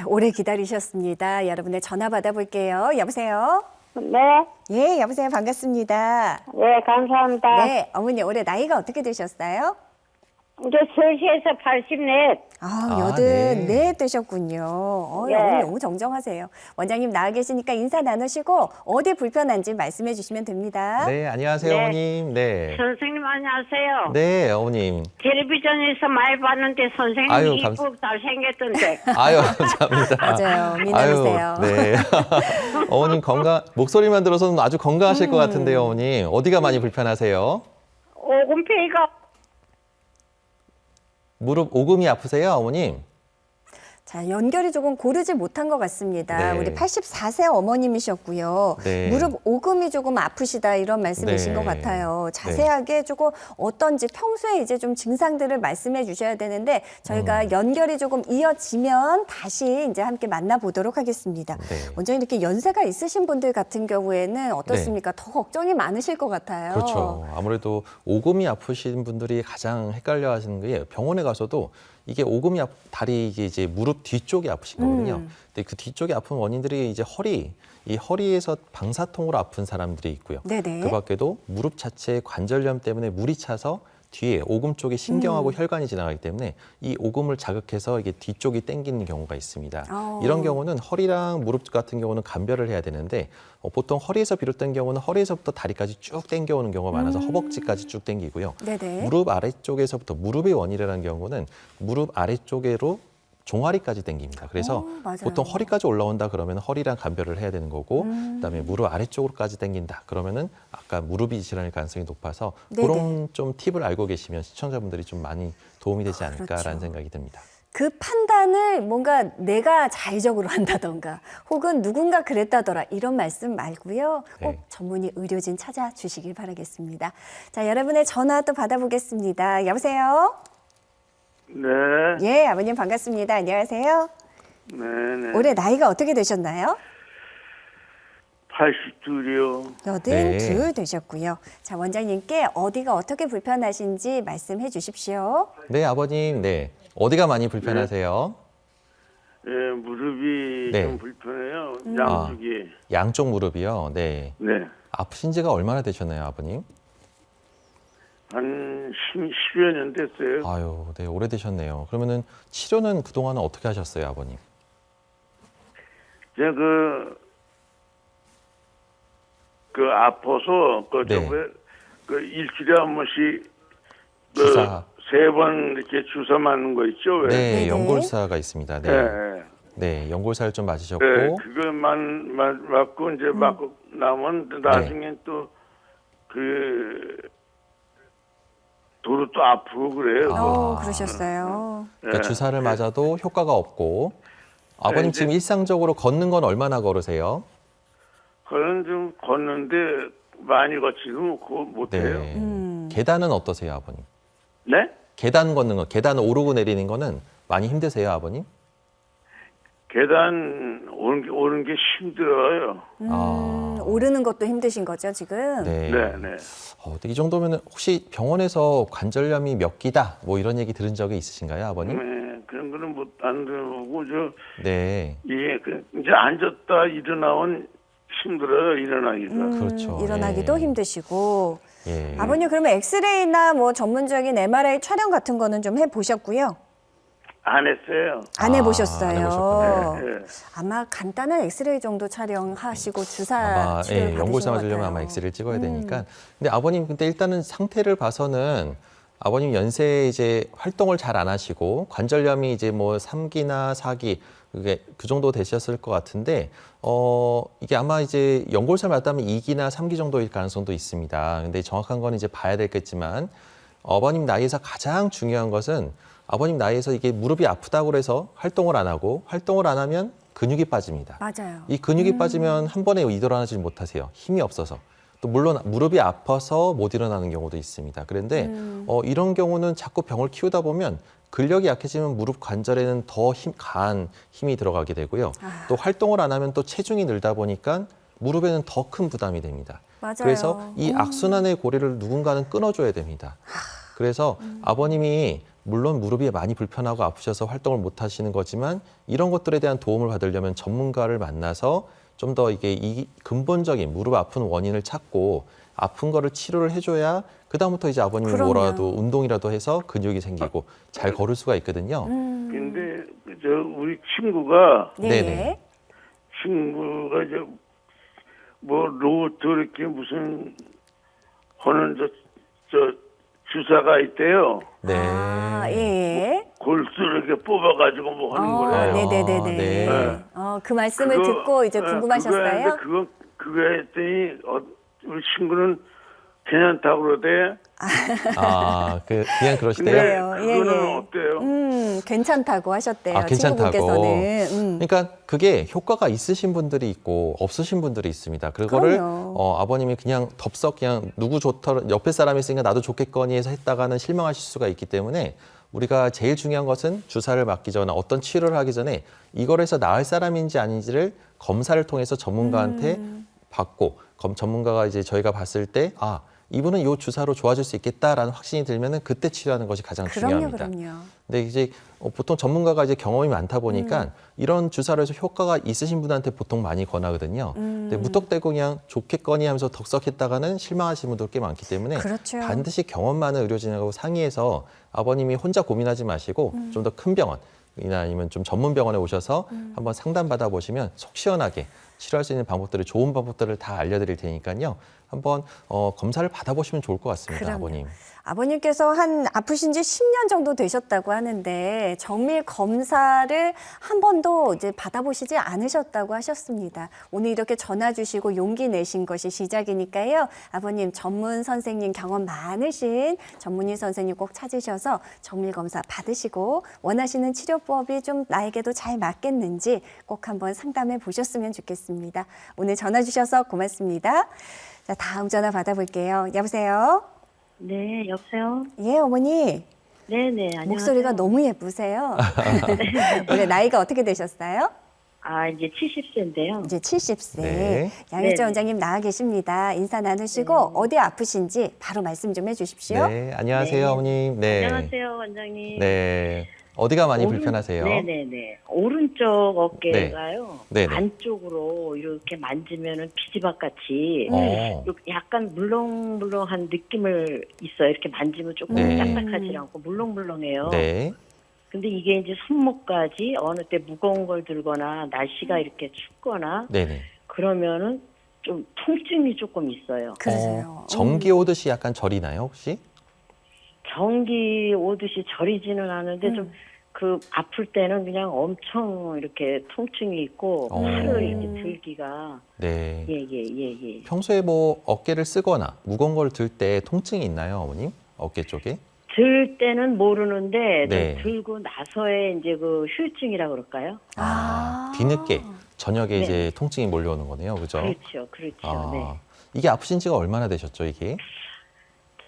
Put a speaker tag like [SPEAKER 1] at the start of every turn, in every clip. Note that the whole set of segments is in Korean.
[SPEAKER 1] 오래 기다리셨습니다. 여러분의 전화 받아볼게요. 여보세요?
[SPEAKER 2] 네,
[SPEAKER 1] 예, 여보세요. 반갑습니다.
[SPEAKER 2] 네, 감사합니다.
[SPEAKER 1] 네, 어머니 올해 나이가 어떻게 되셨어요?
[SPEAKER 2] 이제 서시에서 84.
[SPEAKER 1] 여든
[SPEAKER 3] 네.
[SPEAKER 1] 네 되셨군요.
[SPEAKER 2] 네.
[SPEAKER 1] 어머니 너무 정정하세요. 원장님 나와 계시니까 인사 나누시고 어디 불편한지 말씀해 주시면 됩니다.
[SPEAKER 3] 네, 안녕하세요,
[SPEAKER 2] 네.
[SPEAKER 3] 어머님. 네.
[SPEAKER 2] 선생님 안녕하세요.
[SPEAKER 3] 네, 어머님.
[SPEAKER 2] 텔레비전에서 많이 봤는데 선생님
[SPEAKER 3] 아유,
[SPEAKER 2] 이쁘고 잘생겼던데.
[SPEAKER 3] 아유, 감사합니다.
[SPEAKER 1] 맞아요. 미남이세요.
[SPEAKER 3] 아유, 네. 어머님 목소리만 들어서는 아주 건강하실 것 같은데요, 어머님. 어디가 많이 불편하세요?
[SPEAKER 2] 오금폐가
[SPEAKER 3] 무릎 오금이 아프세요, 어머님?
[SPEAKER 1] 자, 연결이 조금 고르지 못한 것 같습니다.
[SPEAKER 3] 네.
[SPEAKER 1] 우리 84세 어머님이셨고요.
[SPEAKER 3] 네.
[SPEAKER 1] 무릎 오금이 조금 아프시다 이런 말씀이신
[SPEAKER 3] 네.
[SPEAKER 1] 것 같아요. 자세하게 조금 어떤지 평소에 이제 좀 증상들을 말씀해 주셔야 되는데 저희가 연결이 조금 이어지면 다시 이제 함께 만나보도록 하겠습니다.
[SPEAKER 3] 네.
[SPEAKER 1] 원장님 이렇게 연세가 있으신 분들 같은 경우에는 어떻습니까? 더 걱정이 많으실 것 같아요.
[SPEAKER 3] 그렇죠. 아무래도 오금이 아프신 분들이 가장 헷갈려 하시는 게 병원에 가서도 이게 오금이 다리 이게 이제 무릎 뒤쪽이 아프신 거거든요. 근데 그 뒤쪽에 아픈 원인들이 이제 이 허리에서 방사통으로 아픈 사람들이 있고요.
[SPEAKER 1] 네네.
[SPEAKER 3] 그 밖에도 무릎 자체에 관절염 때문에 물이 차서 뒤에 오금 쪽에 신경하고 혈관이 지나가기 때문에 이 오금을 자극해서 이게 뒤쪽이 당기는 경우가 있습니다. 이런 경우는 허리랑 무릎 같은 경우는 감별을 해야 되는데 보통 허리에서 비롯된 경우는 허리에서부터 다리까지 쭉 당겨오는 경우가 많아서 허벅지까지 쭉 당기고요.
[SPEAKER 1] 네네.
[SPEAKER 3] 무릎 아래쪽에서부터 무릎의 원이라는 경우는 무릎 아래쪽으로 종아리까지 당깁니다. 그래서
[SPEAKER 1] 맞아요.
[SPEAKER 3] 보통 허리까지 올라온다 그러면 허리랑 감별을 해야 되는 거고 그다음에 무릎 아래쪽으로까지 당긴다 그러면은 아까 무릎이 질환일 가능성이 높아서
[SPEAKER 1] 네네.
[SPEAKER 3] 그런 좀 팁을 알고 계시면 시청자분들이 좀 많이 도움이 되지 않을까라는
[SPEAKER 1] 그렇죠.
[SPEAKER 3] 생각이 듭니다.
[SPEAKER 1] 그 판단을 뭔가 내가 자의적으로 한다던가 혹은 누군가 그랬다더라 이런 말씀 말고요. 꼭
[SPEAKER 3] 네.
[SPEAKER 1] 전문의 의료진 찾아주시길 바라겠습니다. 자, 여러분의 전화 또 받아보겠습니다. 여보세요?
[SPEAKER 4] 네,
[SPEAKER 1] 예, 아버님 반갑습니다. 안녕하세요.
[SPEAKER 4] 네.
[SPEAKER 1] 올해 나이가 어떻게 되셨나요?
[SPEAKER 4] 82이요.
[SPEAKER 1] 여든
[SPEAKER 3] 네.
[SPEAKER 1] 둘 되셨고요. 자, 원장님께 어디가 어떻게 불편하신지 말씀해 주십시오.
[SPEAKER 3] 네, 아버님. 네. 어디가 많이 불편하세요?
[SPEAKER 4] 예, 무릎이
[SPEAKER 3] 네.
[SPEAKER 4] 좀 불편해요. 양쪽이.
[SPEAKER 3] 양쪽 무릎이요. 네.
[SPEAKER 4] 네.
[SPEAKER 3] 아프신 지가 얼마나 되셨나요, 아버님?
[SPEAKER 4] 한 10여 년 됐어요.
[SPEAKER 3] 아유, 네, 오래되셨네요. 그러면은 치료는 그동안은 어떻게 하셨어요, 아버님?
[SPEAKER 4] 제가 아파서,
[SPEAKER 3] 네.
[SPEAKER 4] 일주일에 한 번씩,
[SPEAKER 3] 주사.
[SPEAKER 4] 3번 이렇게 주사 맞는 거 있죠, 왜?
[SPEAKER 3] 네,
[SPEAKER 1] 네네.
[SPEAKER 3] 연골사가 있습니다. 네.
[SPEAKER 4] 네.
[SPEAKER 3] 네, 연골사를 좀 맞으셨고.
[SPEAKER 4] 네, 그것만 맞고, 이제 맞고 나면, 나중엔 또, 도로 또 아프고 그래요.
[SPEAKER 1] 그러셨어요.
[SPEAKER 3] 그러니까
[SPEAKER 4] 네.
[SPEAKER 3] 주사를 맞아도 효과가 없고. 아버님
[SPEAKER 4] 네,
[SPEAKER 3] 지금
[SPEAKER 4] 이제-
[SPEAKER 3] 일상적으로 걷는 건 얼마나 걸으세요?
[SPEAKER 4] 그런 좀 걷는데 많이 걷지도 못해요.
[SPEAKER 3] 네. 계단은 어떠세요, 아버님?
[SPEAKER 4] 네?
[SPEAKER 3] 계단 걷는 거, 계단 오르고 내리는 거는 많이 힘드세요, 아버님?
[SPEAKER 4] 계단 오는 게 힘들어요.
[SPEAKER 1] 오르는 것도 힘드신 거죠, 지금?
[SPEAKER 3] 네.
[SPEAKER 4] 네, 네.
[SPEAKER 3] 이 정도면 혹시 병원에서 관절염이 몇 기다 뭐 이런 얘기 들은 적이 있으신가요, 아버님?
[SPEAKER 4] 네, 그런 거는 안 들어보고
[SPEAKER 3] 네.
[SPEAKER 4] 이게 이제 앉았다 일어나면 힘들어요, 일어나기가.
[SPEAKER 3] 그렇죠.
[SPEAKER 1] 일어나기도
[SPEAKER 3] 예.
[SPEAKER 1] 힘드시고.
[SPEAKER 3] 예.
[SPEAKER 1] 아버님 그러면 엑스레이나 뭐 전문적인 MRI 촬영 같은 거는 좀 해보셨고요?
[SPEAKER 4] 안 했어요.
[SPEAKER 1] 안 해보셨어요.
[SPEAKER 3] 안 해보셨군요.
[SPEAKER 4] 네.
[SPEAKER 1] 아마 간단한 엑스레이 정도 촬영하시고 주사
[SPEAKER 3] 아마
[SPEAKER 1] 치료를 받으신
[SPEAKER 3] 연골사
[SPEAKER 1] 것
[SPEAKER 3] 맞으려면
[SPEAKER 1] 같아요.
[SPEAKER 3] 아마 엑스를 찍어야 되니까. 근데 아버님 근데 일단은 상태를 봐서는 아버님 연세에 이제 활동을 잘 안 하시고 관절염이 이제 뭐 3기나 4기 그게 그 정도 되셨을 것 같은데 이게 아마 이제 연골사 맞다면 2기나 3기 정도일 가능성도 있습니다. 근데 정확한 건 이제 봐야 되겠지만 아버님 나이에서 가장 중요한 것은 아버님 나이에서 이게 무릎이 아프다고 해서 활동을 안 하고 활동을 안 하면 근육이 빠집니다.
[SPEAKER 1] 맞아요.
[SPEAKER 3] 이 근육이 빠지면 한 번에 일어나지 못하세요. 힘이 없어서. 또 물론 무릎이 아파서 못 일어나는 경우도 있습니다. 그런데 이런 경우는 자꾸 병을 키우다 보면 근력이 약해지면 무릎 관절에는 더 강한 힘이 들어가게 되고요. 또 활동을 안 하면 또 체중이 늘다 보니까 무릎에는 더 큰 부담이 됩니다.
[SPEAKER 1] 맞아요.
[SPEAKER 3] 그래서 이 악순환의 고리를 누군가는 끊어줘야 됩니다. 그래서 아버님이 물론 무릎이 많이 불편하고 아프셔서 활동을 못 하시는 거지만 이런 것들에 대한 도움을 받으려면 전문가를 만나서 좀 더 이게 이 근본적인 무릎 아픈 원인을 찾고 아픈 거를 치료를 해줘야 그다음부터 이제 아버님이
[SPEAKER 1] 그럼요.
[SPEAKER 3] 뭐라도 운동이라도 해서 근육이 생기고 잘 걸을 수가 있거든요.
[SPEAKER 4] 근데 저 우리 친구가
[SPEAKER 1] 네.
[SPEAKER 4] 이제 뭐 로봇 이렇게 무슨 하는 저 주사가 있대요.
[SPEAKER 3] 네.
[SPEAKER 1] 아, 예.
[SPEAKER 4] 골수 이렇게 뽑아가지고 뭐 하는 거래요.
[SPEAKER 1] 네네네네.
[SPEAKER 4] 네.
[SPEAKER 1] 그 말씀을
[SPEAKER 4] 그거,
[SPEAKER 1] 듣고 이제
[SPEAKER 4] 예,
[SPEAKER 1] 궁금하셨어요?
[SPEAKER 4] 그거 했더니 우리 친구는 괜찮다고 그러대.
[SPEAKER 3] 그냥 그러시대요?
[SPEAKER 1] 그래요.
[SPEAKER 4] 그거는
[SPEAKER 1] 예, 예.
[SPEAKER 4] 어때요?
[SPEAKER 1] 괜찮다고 하셨대요.
[SPEAKER 3] 괜찮다고.
[SPEAKER 1] 친구분께서는.
[SPEAKER 3] 그러니까 그게 효과가 있으신 분들이 있고 없으신 분들이 있습니다. 그거를
[SPEAKER 1] 그럼요.
[SPEAKER 3] 아버님이 그냥 덥석 그냥 누구 좋더 옆에 사람이 있으니까 나도 좋겠거니 해서 했다가는 실망하실 수가 있기 때문에 우리가 제일 중요한 것은 주사를 맞기 전에 어떤 치료를 하기 전에 이걸 해서 나을 사람인지 아닌지를 검사를 통해서 전문가한테 받고 전문가가 이제 저희가 봤을 때 이분은 이 주사로 좋아질 수 있겠다라는 확신이 들면은 그때 치료하는 것이 가장 중요합니다.
[SPEAKER 1] 그럼요.
[SPEAKER 3] 근데 이제 보통 전문가가 이제 경험이 많다 보니까 이런 주사를 해서 효과가 있으신 분한테 보통 많이 권하거든요. 근데 무턱대고 그냥 좋겠거니 하면서 덕석했다가는 실망하시는 분들 꽤 많기 때문에
[SPEAKER 1] 그렇죠.
[SPEAKER 3] 반드시 경험 많은 의료진하고 상의해서 아버님이 혼자 고민하지 마시고 좀 더 큰 병원이나 아니면 좀 전문 병원에 오셔서 한번 상담받아 보시면 속 시원하게 치료할 수 있는 방법들을 좋은 방법들을 다 알려드릴 테니까요. 한번 검사를 받아보시면 좋을 것 같습니다,
[SPEAKER 1] 그럼요.
[SPEAKER 3] 아버님.
[SPEAKER 1] 아버님께서 아프신 지 10년 정도 되셨다고 하는데 정밀 검사를 한 번도 이제 받아보시지 않으셨다고 하셨습니다. 오늘 이렇게 전화 주시고 용기 내신 것이 시작이니까요. 아버님 전문 선생님 경험 많으신 전문의 선생님 꼭 찾으셔서 정밀 검사 받으시고 원하시는 치료법이 좀 나에게도 잘 맞겠는지 꼭 한번 상담해 보셨으면 좋겠습니다. 오늘 전화 주셔서 고맙습니다. 자, 다음 전화 받아볼게요. 여보세요?
[SPEAKER 2] 네, 여보세요?
[SPEAKER 1] 예, 어머니.
[SPEAKER 2] 네네, 안녕하세요.
[SPEAKER 1] 목소리가 너무 예쁘세요. 올해 나이가 어떻게 되셨어요?
[SPEAKER 2] 이제 70세인데요.
[SPEAKER 1] 이제 70세.
[SPEAKER 3] 네.
[SPEAKER 1] 양일재
[SPEAKER 2] 네네.
[SPEAKER 1] 원장님 나와 계십니다. 인사 나누시고 어디 아프신지 바로 말씀 좀 해주십시오.
[SPEAKER 3] 네, 안녕하세요,
[SPEAKER 2] 네.
[SPEAKER 3] 어머님. 네.
[SPEAKER 2] 안녕하세요, 원장님.
[SPEAKER 3] 네. 어디가 많이 불편하세요?
[SPEAKER 2] 네네네. 오른쪽 어깨가요.
[SPEAKER 3] 네네.
[SPEAKER 2] 안쪽으로 이렇게 만지면은 피지박 같이 약간 물렁물렁한 느낌을 있어요. 이렇게 만지면 조금
[SPEAKER 3] 네.
[SPEAKER 2] 딱딱하지 않고 물렁물렁해요.
[SPEAKER 3] 네.
[SPEAKER 2] 근데 이게 이제 손목까지 어느 때 무거운 걸 들거나 날씨가 이렇게 춥거나
[SPEAKER 3] 네네.
[SPEAKER 2] 그러면은 좀 통증이 조금 있어요.
[SPEAKER 1] 그러세요.
[SPEAKER 3] 전기 오듯이 약간 저리나요, 혹시?
[SPEAKER 2] 전기 오듯이 저리지는 않은데 좀 그 아플 때는 그냥 엄청 이렇게 통증이 있고 팔을 이렇게 들기가
[SPEAKER 3] 네.
[SPEAKER 2] 예.
[SPEAKER 3] 평소에 뭐 어깨를 쓰거나 무거운 걸 들 때 통증이 있나요, 어머님? 어깨 쪽에?
[SPEAKER 2] 들 때는 모르는데
[SPEAKER 3] 네.
[SPEAKER 2] 좀 들고 나서의 이제 그 후유증이라 그럴까요?
[SPEAKER 3] 뒤늦게 저녁에
[SPEAKER 2] 네.
[SPEAKER 3] 이제 통증이 몰려오는 거네요, 그죠?
[SPEAKER 2] 그렇죠. 네.
[SPEAKER 3] 이게 아프신 지가 얼마나 되셨죠, 이게?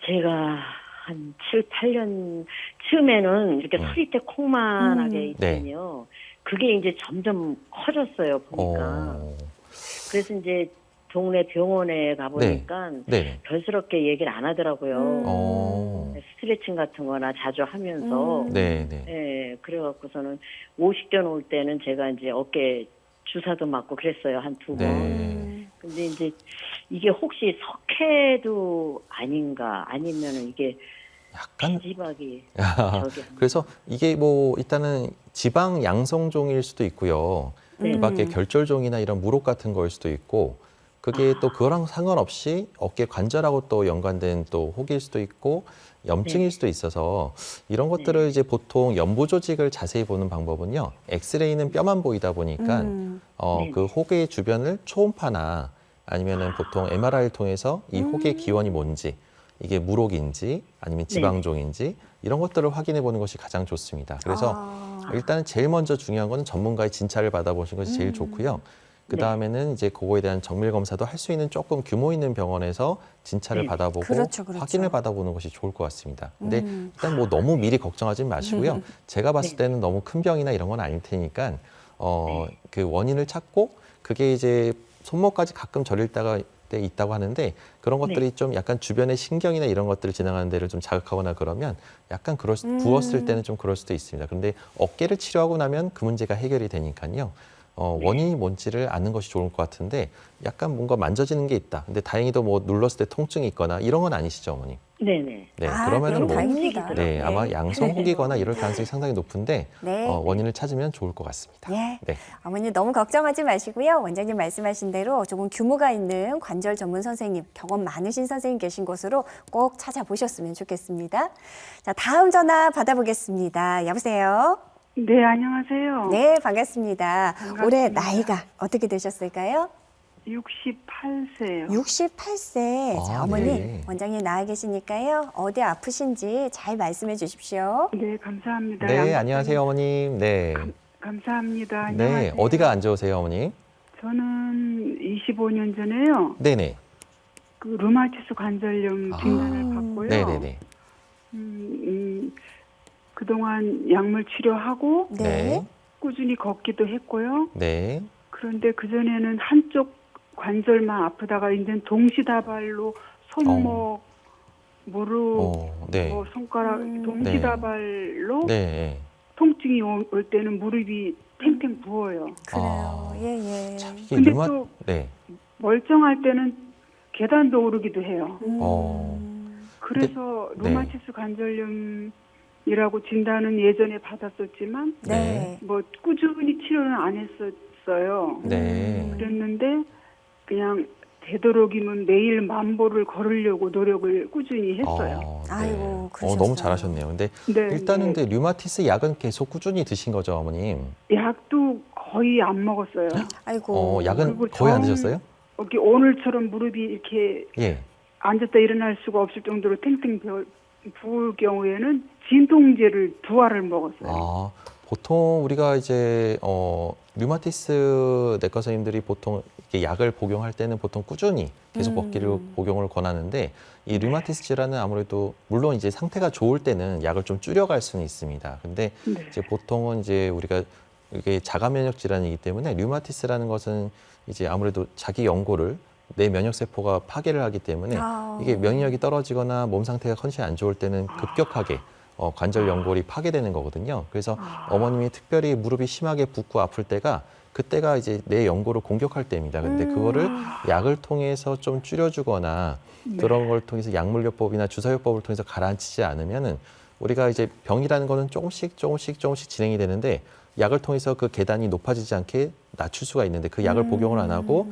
[SPEAKER 2] 제가 한 7, 8년 처음에는 이렇게 소리대 콩만하게 있거든요. 그게 이제 점점 커졌어요, 보니까. 그래서 이제 동네 병원에 가보니까
[SPEAKER 3] 네.
[SPEAKER 2] 별스럽게 얘기를 안 하더라고요. 스트레칭 같은 거나 자주 하면서.
[SPEAKER 3] 네.
[SPEAKER 2] 예, 그래갖고서는 50대 올 때는 제가 이제 어깨 주사도 맞고 그랬어요, 한 2번.
[SPEAKER 3] 네.
[SPEAKER 2] 근데 이제 이게 혹시 석회도 아닌가, 아니면은 이게
[SPEAKER 3] 약간
[SPEAKER 2] 피지박이 저기
[SPEAKER 3] 그래서 이게 뭐 일단은 지방 양성종일 수도 있고요.
[SPEAKER 2] 네.
[SPEAKER 3] 그 밖에 결절종이나 이런 무록 같은 거일 수도 있고 그게 또 그거랑 상관없이 어깨 관절하고 또 연관된 또 혹일 수도 있고 염증일 수도 있어서 이런 것들을 이제 보통 연부 조직을 자세히 보는 방법은요. 엑스레이는 뼈만 보이다 보니까 그 혹의 주변을 초음파나 아니면은 보통 MRI를 통해서 이 혹의 기원이 뭔지 이게 무록인지 아니면 지방종인지 이런 것들을 확인해 보는 것이 가장 좋습니다. 그래서 일단은 제일 먼저 중요한 건 전문가의 진찰을 받아보시는 것이 제일 좋고요. 그 다음에는 이제 그거에 대한 정밀 검사도 할 수 있는 조금 규모 있는 병원에서 진찰을 받아보고
[SPEAKER 1] 그렇죠.
[SPEAKER 3] 확인을 받아보는 것이 좋을 것 같습니다. 근데 일단 뭐 너무 미리 걱정하지 마시고요. 제가 봤을 때는 너무 큰 병이나 이런 건 아닐 테니까 그 원인을 찾고 그게 이제 손목까지 가끔 저릴 때가 때 있다고 하는데 그런 것들이 좀 약간 주변의 신경이나 이런 것들을 지나가는 데를 좀 자극하거나 그러면 약간 부었을 때는 좀 그럴 수도 있습니다. 그런데 어깨를 치료하고 나면 그 문제가 해결이 되니까요. 원인이 뭔지를 아는 것이 좋을 것 같은데 약간 뭔가 만져지는 게 있다. 근데 다행히도 뭐 눌렀을 때 통증이 있거나 이런 건 아니시죠, 어머님?
[SPEAKER 2] 네네.
[SPEAKER 3] 네,
[SPEAKER 1] 아,
[SPEAKER 3] 그러면은
[SPEAKER 1] 그럼
[SPEAKER 3] 뭐
[SPEAKER 1] 다행입니다.
[SPEAKER 3] 네, 아마 양성호기거나 이럴 가능성이 상당히 높은데
[SPEAKER 1] 네.
[SPEAKER 3] 원인을 찾으면 좋을 것 같습니다.
[SPEAKER 1] 예.
[SPEAKER 3] 네.
[SPEAKER 1] 어머니 너무 걱정하지 마시고요. 원장님 말씀하신 대로 조금 규모가 있는 관절 전문 선생님, 경험 많으신 선생님 계신 곳으로 꼭 찾아보셨으면 좋겠습니다. 자, 다음 전화 받아보겠습니다. 여보세요?
[SPEAKER 5] 네, 안녕하세요.
[SPEAKER 1] 네, 반갑습니다.
[SPEAKER 5] 반갑습니다.
[SPEAKER 1] 올해 나이가 어떻게 되셨을까요?
[SPEAKER 5] 68세요.
[SPEAKER 1] 68세.
[SPEAKER 3] 아,
[SPEAKER 1] 자, 어머니,
[SPEAKER 3] 네.
[SPEAKER 1] 원장님 나와 계시니까요. 어디 아프신지 잘 말씀해 주십시오.
[SPEAKER 5] 네, 감사합니다.
[SPEAKER 3] 네,
[SPEAKER 5] 양육자님.
[SPEAKER 3] 안녕하세요, 어머님. 네.
[SPEAKER 5] 감사합니다.
[SPEAKER 3] 네,
[SPEAKER 5] 안녕하세요.
[SPEAKER 3] 어디가 안 좋으세요, 어머님?
[SPEAKER 5] 저는 25년 전에요.
[SPEAKER 3] 네네.
[SPEAKER 5] 그 루마티스 관절염
[SPEAKER 3] 아.
[SPEAKER 5] 진단을 받고요.
[SPEAKER 3] 네네네.
[SPEAKER 5] 그동안 약물 치료하고
[SPEAKER 1] 네.
[SPEAKER 5] 꾸준히 걷기도 했고요.
[SPEAKER 3] 네.
[SPEAKER 5] 그런데 그전에는 한쪽 관절만 아프다가 이제 동시다발로 손목, 무릎,
[SPEAKER 3] 네.
[SPEAKER 5] 뭐 손가락 동시다발로
[SPEAKER 3] 네.
[SPEAKER 5] 통증이 올 때는 무릎이 탱탱 부어요.
[SPEAKER 1] 그래요.
[SPEAKER 3] 아.
[SPEAKER 1] 예, 예.
[SPEAKER 3] 참 이게
[SPEAKER 5] 근데 또
[SPEAKER 3] 네.
[SPEAKER 5] 멀쩡할 때는 계단도 오르기도 해요.
[SPEAKER 3] 어.
[SPEAKER 5] 그래서
[SPEAKER 3] 네.
[SPEAKER 5] 루마티스 관절염이라고 진단은 예전에 받았었지만
[SPEAKER 1] 네.
[SPEAKER 5] 뭐 꾸준히 치료는 안 했었어요.
[SPEAKER 3] 네.
[SPEAKER 5] 그랬는데 그냥 되도록이면 매일 만보를 걸으려고 노력을 꾸준히 했어요.
[SPEAKER 3] 네.
[SPEAKER 1] 아이고, 그러셨어요.
[SPEAKER 3] 너무 잘하셨네요. 근데
[SPEAKER 5] 네,
[SPEAKER 3] 일단은
[SPEAKER 5] 네.
[SPEAKER 3] 근데 류마티스 약은 계속 꾸준히 드신 거죠, 어머님?
[SPEAKER 5] 약도 거의 안 먹었어요.
[SPEAKER 1] 아이고.
[SPEAKER 3] 약은
[SPEAKER 5] 그리고
[SPEAKER 3] 거의 안
[SPEAKER 5] 정-
[SPEAKER 3] 드셨어요?
[SPEAKER 5] 이렇게 오늘처럼 무릎이 이렇게
[SPEAKER 3] 예.
[SPEAKER 5] 앉았다 일어날 수가 없을 정도로 탱탱 부을 경우에는 진통제를 2알을 먹었어요.
[SPEAKER 3] 아, 보통 우리가 이제 류마티스 내과 선생님들이 보통 이렇게 약을 복용할 때는 보통 꾸준히 계속 먹기를 복용을 권하는데 이 류마티스 질환은 아무래도 물론 이제 상태가 좋을 때는 약을 좀 줄여갈 수는 있습니다. 근데
[SPEAKER 5] 네.
[SPEAKER 3] 이제 보통은 이제 우리가 이게 자가 면역 질환이기 때문에 류마티스라는 것은 이제 아무래도 자기 연골을 내 면역 세포가 파괴를 하기 때문에 이게 면역력이 떨어지거나 몸 상태가 컨디션이 안 좋을 때는 급격하게 관절 연골이 파괴되는 거거든요. 그래서 어머님이 특별히 무릎이 심하게 붓고 아플 때가 그때가 이제 내 연골을 공격할 때입니다. 근데 그거를 약을 통해서 좀 줄여주거나 그런 걸 통해서 약물요법이나 주사요법을 통해서 가라앉히지 않으면은 우리가 이제 병이라는 거는 조금씩 진행이 되는데 약을 통해서 그 계단이 높아지지 않게 낮출 수가 있는데 그 약을 복용을 안 하고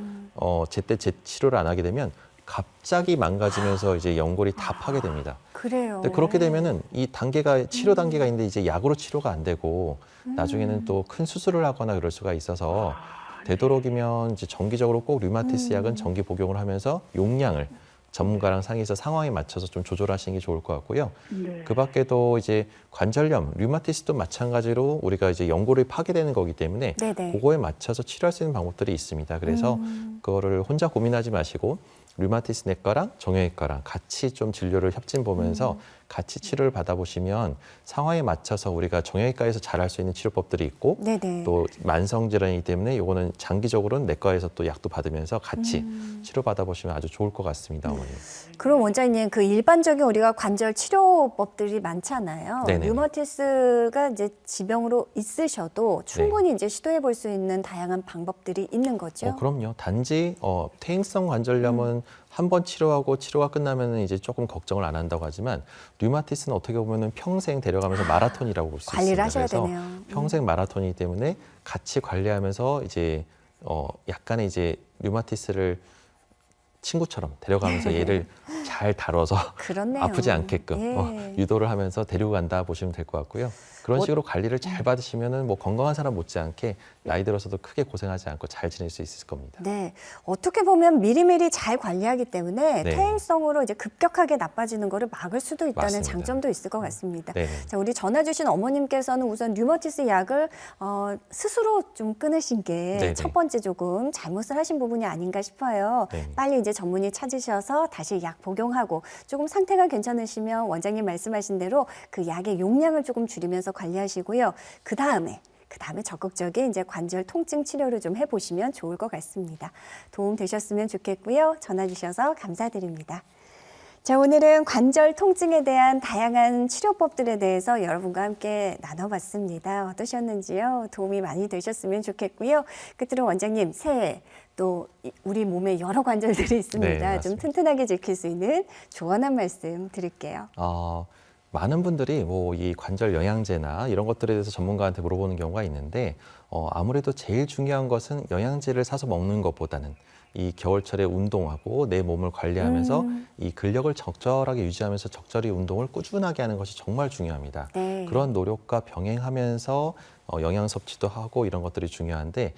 [SPEAKER 3] 제때 치료를 안 하게 되면 갑자기 망가지면서 이제 연골이 다 파괴됩니다.
[SPEAKER 1] 그래요.
[SPEAKER 3] 근데 그렇게 되면은 이 단계가 치료 단계가 있는데 이제 약으로 치료가 안 되고 나중에는 또 큰 수술을 하거나 그럴 수가 있어서 되도록이면 이제 정기적으로 꼭 류마티스 약은 정기 복용을 하면서 용량을 전문가랑 상의해서 상황에 맞춰서 좀 조절하시는 게 좋을 것 같고요.
[SPEAKER 5] 네.
[SPEAKER 3] 그 밖에도 이제 관절염, 류마티스도 마찬가지로 우리가 이제 연골이 파괴되는 거기 때문에
[SPEAKER 1] 네네.
[SPEAKER 3] 그거에 맞춰서 치료할 수 있는 방법들이 있습니다. 그래서 그거를 혼자 고민하지 마시고 류마티스 내과랑 정형외과랑 같이 좀 진료를 협진 보면서 같이 치료를 받아보시면 상황에 맞춰서 우리가 정형외과에서 잘할 수 있는 치료법들이 있고
[SPEAKER 1] 네네.
[SPEAKER 3] 또 만성 질환이기 때문에 요거는 장기적으로는 내과에서 또 약도 받으면서 같이 치료 받아보시면 아주 좋을 것 같습니다, 어머니.
[SPEAKER 1] 그럼 원장님 그 일반적인 우리가 관절 치료법들이 많잖아요.
[SPEAKER 3] 네네.
[SPEAKER 1] 류마티스가 이제 지병으로 있으셔도 충분히 이제 시도해 볼 수 있는 다양한 방법들이 있는 거죠.
[SPEAKER 3] 그럼요. 단지 퇴행성 관절염은 한 번 치료하고 치료가 끝나면 이제 조금 걱정을 안 한다고 하지만 류마티스는 어떻게 보면 평생 데려가면서 마라톤이라고 볼 수 있습니다.
[SPEAKER 1] 관리를 하셔야
[SPEAKER 3] 그래서
[SPEAKER 1] 되네요.
[SPEAKER 3] 평생 마라톤이기 때문에 같이 관리하면서 이제 약간의 이제 류마티스를 친구처럼 데려가면서 얘를 잘 다뤄서
[SPEAKER 1] 그렇네요.
[SPEAKER 3] 아프지 않게끔
[SPEAKER 1] 예.
[SPEAKER 3] 유도를 하면서 데리고 간다 보시면 될 것 같고요. 그런 식으로 관리를 잘 받으시면은 뭐 건강한 사람 못지않게 나이 들어서도 크게 고생하지 않고 잘 지낼 수 있을 겁니다.
[SPEAKER 1] 네, 어떻게 보면 미리미리 잘 관리하기 때문에
[SPEAKER 3] 네.
[SPEAKER 1] 퇴행성으로 이제 급격하게 나빠지는 거를 막을 수도 있다는
[SPEAKER 3] 맞습니다.
[SPEAKER 1] 장점도 있을 것 같습니다.
[SPEAKER 3] 네.
[SPEAKER 1] 자, 우리 전화 주신 어머님께서는 우선 류마티스 약을 스스로 좀 끊으신 게
[SPEAKER 3] 네네.
[SPEAKER 1] 첫 번째 조금 잘못을 하신 부분이 아닌가 싶어요.
[SPEAKER 3] 네.
[SPEAKER 1] 빨리 이제 전문의 찾으셔서 다시 약 복용하고 조금 상태가 괜찮으시면 원장님 말씀하신 대로 그 약의 용량을 조금 줄이면서 관리하시고요. 그 다음에 그다음에 적극적인 이제 관절 통증 치료를 좀 해보시면 좋을 것 같습니다. 도움 되셨으면 좋겠고요. 전화 주셔서 감사드립니다. 자, 오늘은 관절 통증에 대한 다양한 치료법들에 대해서 여러분과 함께 나눠봤습니다. 어떠셨는지요? 도움이 많이 되셨으면 좋겠고요. 끝으로 원장님, 새해 또 우리 몸에 여러 관절들이 있습니다.
[SPEAKER 3] 네,
[SPEAKER 1] 좀
[SPEAKER 3] 맞습니다.
[SPEAKER 1] 튼튼하게 지킬 수 있는 조언 말씀 드릴게요.
[SPEAKER 3] 많은 분들이 뭐 이 관절 영양제나 이런 것들에 대해서 전문가한테 물어보는 경우가 있는데 아무래도 제일 중요한 것은 영양제를 사서 먹는 것보다는 이 겨울철에 운동하고 내 몸을 관리하면서 이 근력을 적절하게 유지하면서 적절히 운동을 꾸준하게 하는 것이 정말 중요합니다.
[SPEAKER 1] 네.
[SPEAKER 3] 그런 노력과 병행하면서 영양 섭취도 하고 이런 것들이 중요한데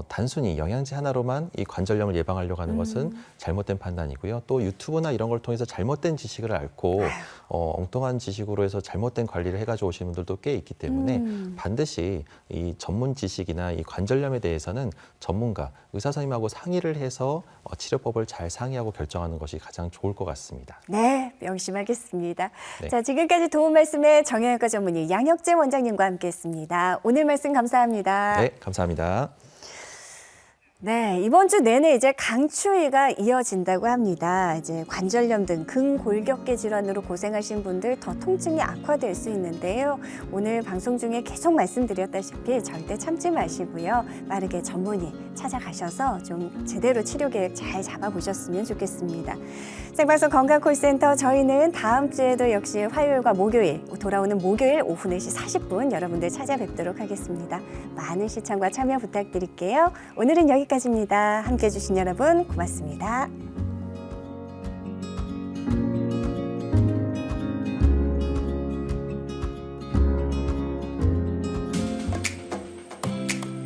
[SPEAKER 3] 단순히 영양제 하나로만 이 관절염을 예방하려고 하는 것은 잘못된 판단이고요. 또 유튜브나 이런 걸 통해서 잘못된 지식을 앓고 엉뚱한 지식으로 해서 잘못된 관리를 해가지고 오시는 분들도 꽤 있기 때문에 반드시 이 전문 지식이나 이 관절염에 대해서는 전문가, 의사 선생님하고 상의를 해서 치료법을 잘 상의하고 결정하는 것이 가장 좋을 것 같습니다.
[SPEAKER 1] 네, 명심하겠습니다.
[SPEAKER 3] 네.
[SPEAKER 1] 자, 지금까지 도움 말씀에 정형외과 전문의 양혁재 원장님과 함께했습니다. 오늘 말씀 감사합니다.
[SPEAKER 3] 네, 감사합니다.
[SPEAKER 1] 네, 이번 주 내내 이제 강추위가 이어진다고 합니다. 이제 관절염 등 근골격계 질환으로 고생하신 분들 더 통증이 악화될 수 있는데요. 오늘 방송 중에 계속 말씀드렸다시피 절대 참지 마시고요. 빠르게 전문의 찾아가셔서 좀 제대로 치료 계획 잘 잡아보셨으면 좋겠습니다. 생방송 건강콜센터 저희는 다음 주에도 역시 화요일과 목요일 돌아오는 목요일 오후 4시 40분 여러분들 찾아뵙도록 하겠습니다. 많은 시청과 참여 부탁드릴게요. 오늘은 여기까지입니다. 함께해 주신 여러분 고맙습니다.